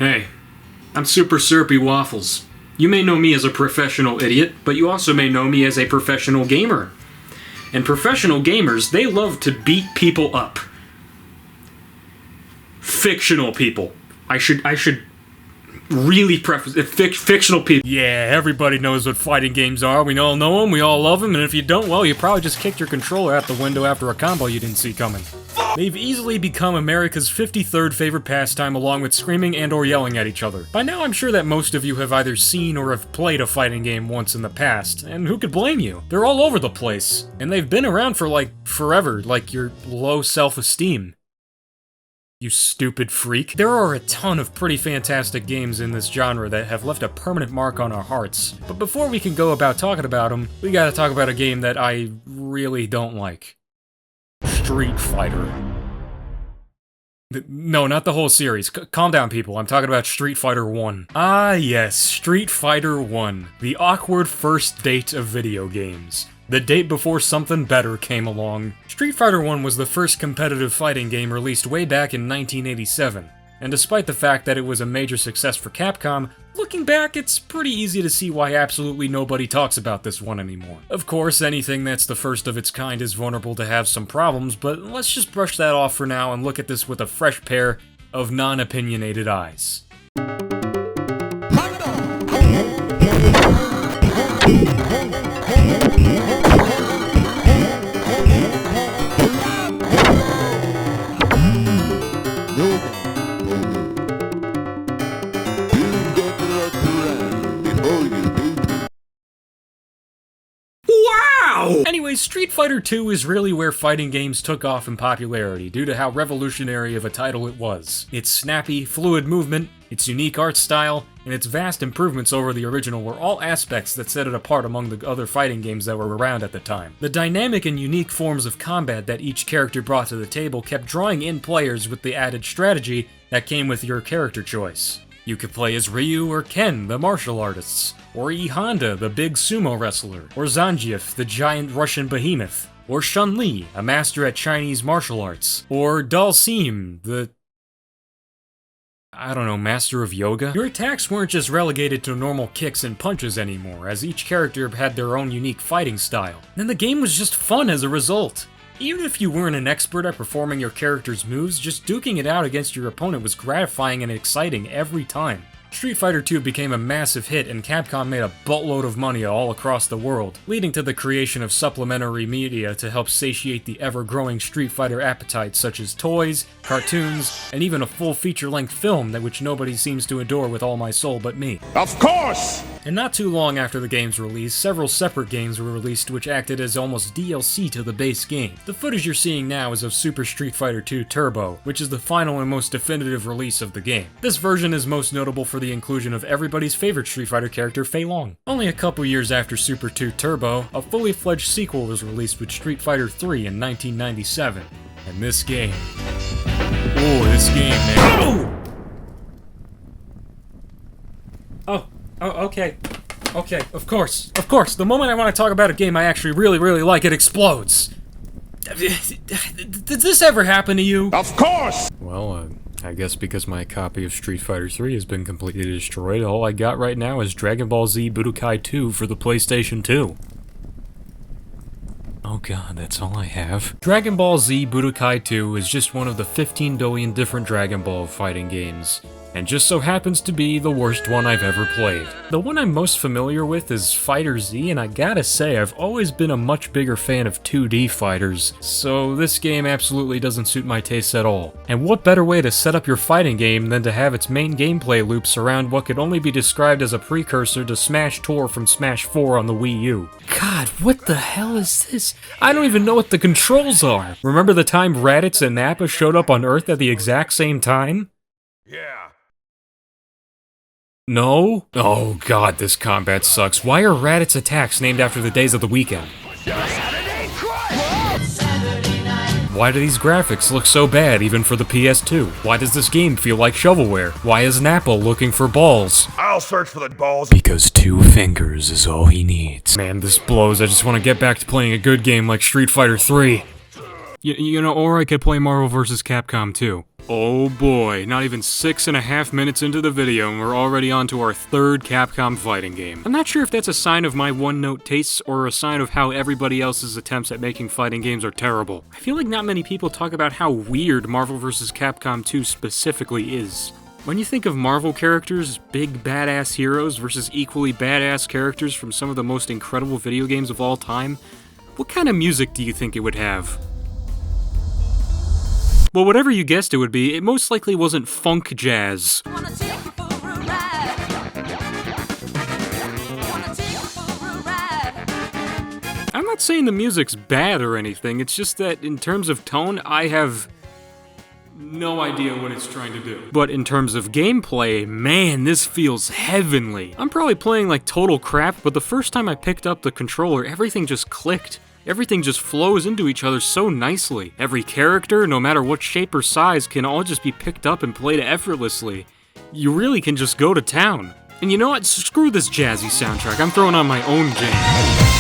Hey, I'm Super Syrupy Waffles. You may know me as a professional idiot, but you also may know me as a professional gamer. And professional gamers, they love to beat people up. Fictional people. I should really preface it. Fictional people. Yeah, everybody knows what fighting games are. We all know them, we all love them, and if you don't, well, you probably just kicked your controller out the window after a combo you didn't see coming. They've easily become America's 53rd favorite pastime, along with screaming and or yelling at each other. By now, I'm sure that most of you have either seen or have played a fighting game once in the past, and who could blame you? They're all over the place, and they've been around for, like, forever, like your low self-esteem. You stupid freak. There are a ton of pretty fantastic games in this genre that have left a permanent mark on our hearts. But before we can go about talking about them, we gotta talk about a game that I really don't like. Street Fighter. No, not the whole series. Calm down, people. I'm talking about Street Fighter 1. Ah, yes, Street Fighter 1. The awkward first date of video games. The date before something better came along. Street Fighter 1 was the first competitive fighting game released way back in 1987. And despite the fact that it was a major success for Capcom, looking back, it's pretty easy to see why absolutely nobody talks about this one anymore. Of course, anything that's the first of its kind is vulnerable to have some problems, but let's just brush that off for now and look at this with a fresh pair of non-opinionated eyes. Anyways, Street Fighter 2 is really where fighting games took off in popularity due to how revolutionary of a title it was. Its snappy, fluid movement, its unique art style, and its vast improvements over the original were all aspects that set it apart among the other fighting games that were around at the time. The dynamic and unique forms of combat that each character brought to the table kept drawing in players with the added strategy that came with your character choice. You could play as Ryu or Ken, the martial artists, or E Honda, the big sumo wrestler, or Zangief, the giant Russian behemoth, or Chun-Li, a master at Chinese martial arts, or Dalsim, the master of yoga? Your attacks weren't just relegated to normal kicks and punches anymore, as each character had their own unique fighting style. And the game was just fun as a result. Even if you weren't an expert at performing your character's moves, just duking it out against your opponent was gratifying and exciting every time. Street Fighter 2 became a massive hit, and Capcom made a buttload of money all across the world, leading to the creation of supplementary media to help satiate the ever-growing Street Fighter appetite, such as toys, cartoons, and even a full feature-length film that which nobody seems to adore with all my soul but me. Of course! And not too long after the game's release, several separate games were released which acted as almost DLC to the base game. The footage you're seeing now is of Super Street Fighter 2 Turbo, which is the final and most definitive release of the game. This version is most notable for the inclusion of everybody's favorite Street Fighter character, Fei Long. Only a couple years after Super 2 Turbo, a fully fledged sequel was released with Street Fighter 3 in 1997. And this game... man. Okay. Okay, of course. The moment I want to talk about a game I actually really like, it explodes. Did this ever happen to you? Of course! Well, I guess because my copy of Street Fighter 3 has been completely destroyed, all I got right now is Dragon Ball Z Budokai 2 for the PlayStation 2. Oh god, that's all I have. Dragon Ball Z Budokai 2 is just one of the 15 billion different Dragon Ball fighting games, and just so happens to be the worst one I've ever played. The one I'm most familiar with is Fighter Z, and I gotta say, I've always been a much bigger fan of 2D fighters, so this game absolutely doesn't suit my tastes at all. And what better way to set up your fighting game than to have its main gameplay loop surround what could only be described as a precursor to Smash Tour from Smash 4 on the Wii U. God, what the hell is this? I don't even know what the controls are! Remember the time Raditz and Nappa showed up on Earth at the exact same time? Yeah. No? Oh god, this combat sucks. Why are Raditz attacks named after the days of the weekend? Why do these graphics look so bad even for the PS2? Why does this game feel like shovelware? Why is Nappa looking for balls? I'll search for the balls. Because 2 fingers is all he needs. Man, this blows. I just want to get back to playing a good game like Street Fighter 3. Or I could play Marvel vs. Capcom 2. Oh boy, not even 6.5 minutes into the video and we're already on to our third Capcom fighting game. I'm not sure if that's a sign of my one-note tastes or a sign of how everybody else's attempts at making fighting games are terrible. I feel like not many people talk about how weird Marvel vs. Capcom 2 specifically is. When you think of Marvel characters, big badass heroes versus equally badass characters from some of the most incredible video games of all time, what kind of music do you think it would have? Well, whatever you guessed it would be, it most likely wasn't funk jazz. I'm not saying the music's bad or anything, it's just that in terms of tone, I have no idea what it's trying to do. But in terms of gameplay, man, this feels heavenly. I'm probably playing like total crap, but the first time I picked up the controller, everything just clicked. Everything just flows into each other so nicely. Every character, no matter what shape or size, can all just be picked up and played effortlessly. You really can just go to town. And you know what? Screw this jazzy soundtrack. I'm throwing on my own jam.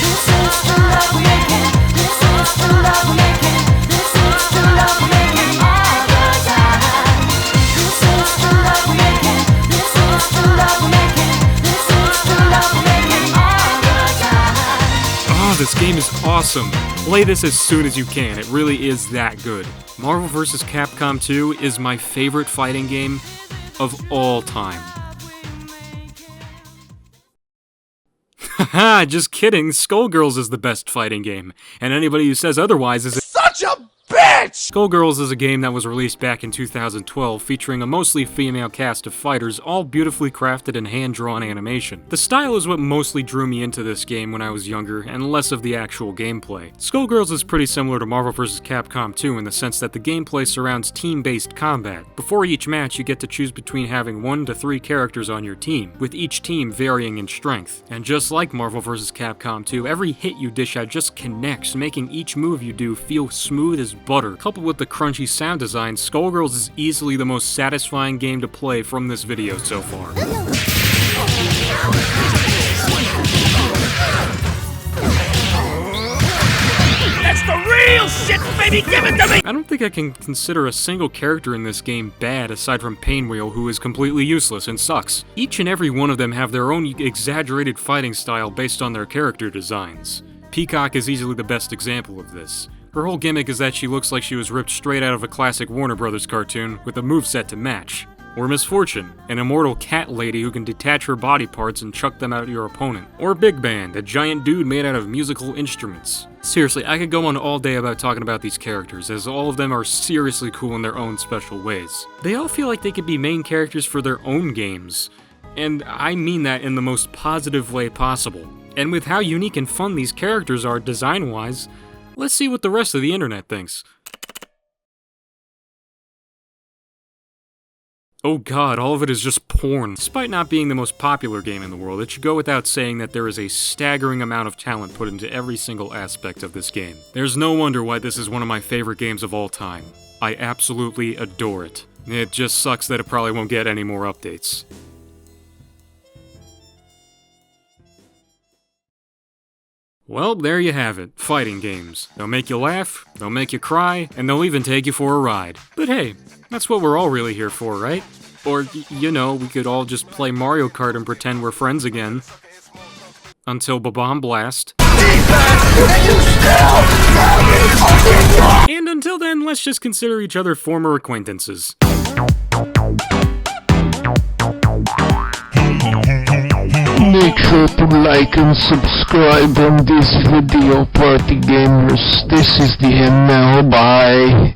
This is the love making. This is the love making. This is the love making all the time. This is the love making. This is the love making. This is the love making all the time. Oh, this game is awesome. Play this as soon as you can. It really is that good. Marvel vs. Capcom 2 is my favorite fighting game of all time. Haha, just kidding. Skullgirls is the best fighting game, and anybody who says otherwise is such a bitch! Skullgirls is a game that was released back in 2012, featuring a mostly female cast of fighters, all beautifully crafted and hand-drawn animation. The style is what mostly drew me into this game when I was younger, and less of the actual gameplay. Skullgirls is pretty similar to Marvel vs. Capcom 2 in the sense that the gameplay surrounds team-based combat. Before each match, you get to choose between having 1 to 3 characters on your team, with each team varying in strength. And just like Marvel vs. Capcom 2, every hit you dish out just connects, making each move you do feel smooth as butter. Coupled with the crunchy sound design, Skullgirls is easily the most satisfying game to play from this video so far. That's the real shit, baby! Give it to me! I don't think I can consider a single character in this game bad aside from Painwheel, who is completely useless and sucks. Each and every one of them have their own exaggerated fighting style based on their character designs. Peacock is easily the best example of this. Her whole gimmick is that she looks like she was ripped straight out of a classic Warner Brothers cartoon with a moveset to match. Or Misfortune, an immortal cat lady who can detach her body parts and chuck them at your opponent. Or Big Band, a giant dude made out of musical instruments. Seriously, I could go on all day about talking about these characters, as all of them are seriously cool in their own special ways. They all feel like they could be main characters for their own games. And I mean that in the most positive way possible. And with how unique and fun these characters are design-wise, let's see what the rest of the internet thinks. Oh god, all of it is just porn. Despite not being the most popular game in the world, it should go without saying that there is a staggering amount of talent put into every single aspect of this game. There's no wonder why this is one of my favorite games of all time. I absolutely adore it. It just sucks that it probably won't get any more updates. Well, there you have it. Fighting games. They'll make you laugh, they'll make you cry, and they'll even take you for a ride. But hey, that's what we're all really here for, right? Or, you know, we could all just play Mario Kart and pretend we're friends again. Until Ba-Bomb Blast. And until then, let's just consider each other former acquaintances. Make sure to like and subscribe on this video, party gamers. This is the end now, bye.